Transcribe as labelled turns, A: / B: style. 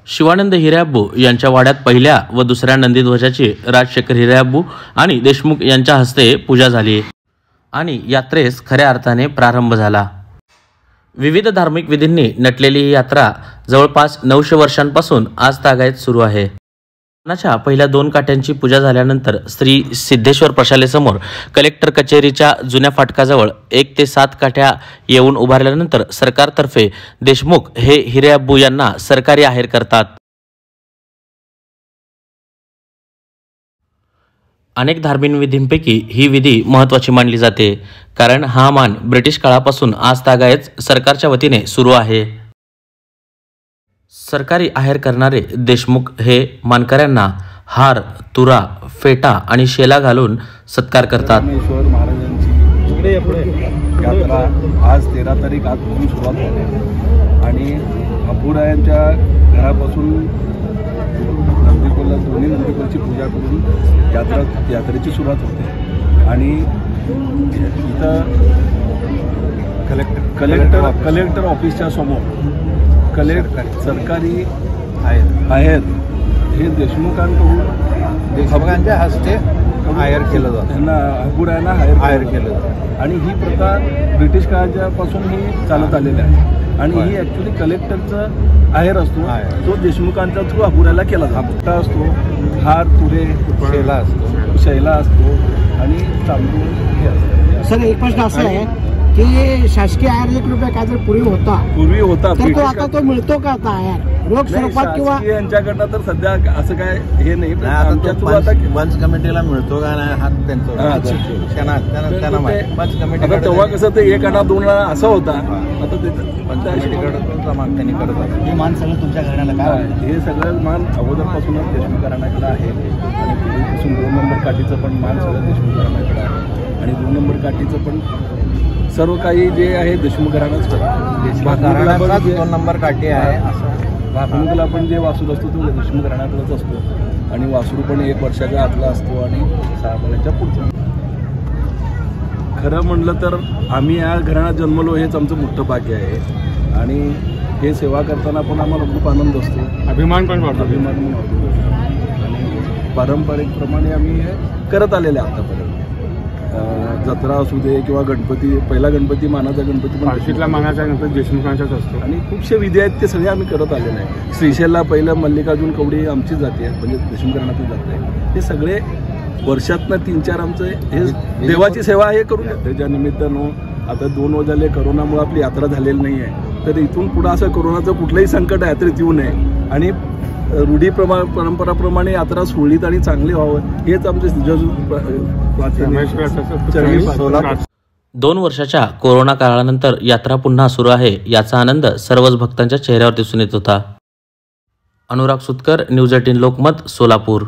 A: शिवानंद हिरेअब्बू यांच्या वाड्यात पहिल्या व दुसऱ्या नंदीध्वजाची राजशेखर हिरेअब्बू आणि देशमुख यांच्या हस्ते पूजा झाली आणि यात्रेस खऱ्या अर्थाने प्रारंभ झाला। विविध धार्मिक विधींनी नटलेली ही यात्रा जवळपास 900 वर्षांपासून आज तागायत सुरू आहे। मानाच्या पहिल्या 2 काठ्यांची पूजा झाल्यानंतर श्री सिद्धेश्वर प्रशालेसमोर कलेक्टर कचेरीच्या जुन्या फाटकाजवळ 1 ते 7 काठ्या येऊन उभारल्यानंतर सरकारतर्फे देशमुख हे हिरेअब्बू यांना सरकारी आहेर करतात। अनेक धार्मिक विधींपैकी ही विधी महत्त्वाची मानली जाते, कारण हा मान ब्रिटिश काळापासून आज तागायत सरकारच्या वतीने सुरू आहे। सरकारी आहेर करणारे देशमुख हे मानकऱ्यांना हार, तुरा, फेटा आणि शेला घालून सत्कार करतात।
B: महाराजांची यात्रा आज 13 तारीख आजपासून सुरुवात होते आणि अब्बूरायांच्या घरापासून नंदीकोलला दोन्ही नंदीकोलची पूजा करून यात्रेची सुरुवात होते आणि इथं कलेक्टर ऑफिसच्या समोर सरकारी आहेत हे देशमुखांच्या हस्ते हायर केलं जातं, त्यांना अब्बूरायांना हायर केलं जातं आणि ही प्रथा ब्रिटिश काळाच्या पासून ही चालत आलेली आहे आणि ही ॲक्च्युली कलेक्टरचा आहेर असतो, तो देशमुखांचा थ्रू अब्बूराला केला जातो असतो। हार, तुरे, शैला असतो आणि तांदूळ हे असतं।
C: सर, एक प्रश्न असा आहे की शासकीय आहार ₹1 काय जर पूर्वी होता तर तो आता तो मिळतो का आता आहार रोख स्वरूपात किंवा
B: यांच्याकडनं? तर सध्या असं काय हे नाही,
D: पंच कमिटीला मिळतो का नाही हा त्यांचा
B: तेव्हा कसं ते 1 आणा 2 आणा असं होता, आता
D: त्यांनी करत
C: हे मान सगळं तुमच्या घराला काय?
B: हे सगळं मान अगोदरपासूनच देशमुख घराण्याकडे आहे आणि पूर्वीपासून 2 नंबर काठीचं पण मान सगळं देशमुख घराण्याकडे आहे आणि 2 नंबर काठीचं पण सर्व काही जे आहे देशमुख घराण्याच करतो।
D: 2 नंबर काठी आहे असं
B: भाकणुकीला पण जे वासूर असतो तो देशमुख घराण्यातलाच असतो आणि वासूर पण 1 वर्षाच्या आतला असतो आणि 6 महिन्याच्या पुढचा। खरं म्हणलं तर आम्ही या घराण्यात जन्मलो हेच आमचं मोठं भाग्य आहे आणि हे सेवा करताना पण आम्हाला खूप आनंद असतो, अभिमान पण वाटतो आणि पारंपरिक प्रमाणे आम्ही हे करत आलेले आतापर्यंत। जत्रा असू दे किंवा गणपती, पहिला गणपती मानाचा गणपती पण
D: फारशीतला मानाचा गणपती देशमुखांचाच असतो आणि
B: खूपशे विधी आहेत ते सगळे आम्ही करत आलेले आहे। श्रीशैलला पहिलं मल्लिकार्जुन कवडी आमची जाते म्हणजे देशमुख घराण्यातली जाते, हे सगळे वर्षातनं 3-4 आमचं हे देवाची सेवा हे करून घेतो। त्याच्या निमित्तानं आता 2 वर्ष झाले कोरोनामुळे आपली यात्रा झालेली नाही आहे, तर इथून पुढं असं कोरोनाचं कुठलंही संकट यात्रेत येऊ नये आणि रूढी परंपराप्रमाणे यात्रा सुरळीत आणि चांगली व्हावं हेच आमचे
A: 2 वर्षाच्या कोरोना काळानंतर यात्रा पुन्हा सुरू आहे याचा आनंद सर्वच भक्तांच्या चेहऱ्यावर दिसून येत होता। अनुराग सुतकर, न्यूज 18 लोकमत, सोलापूर।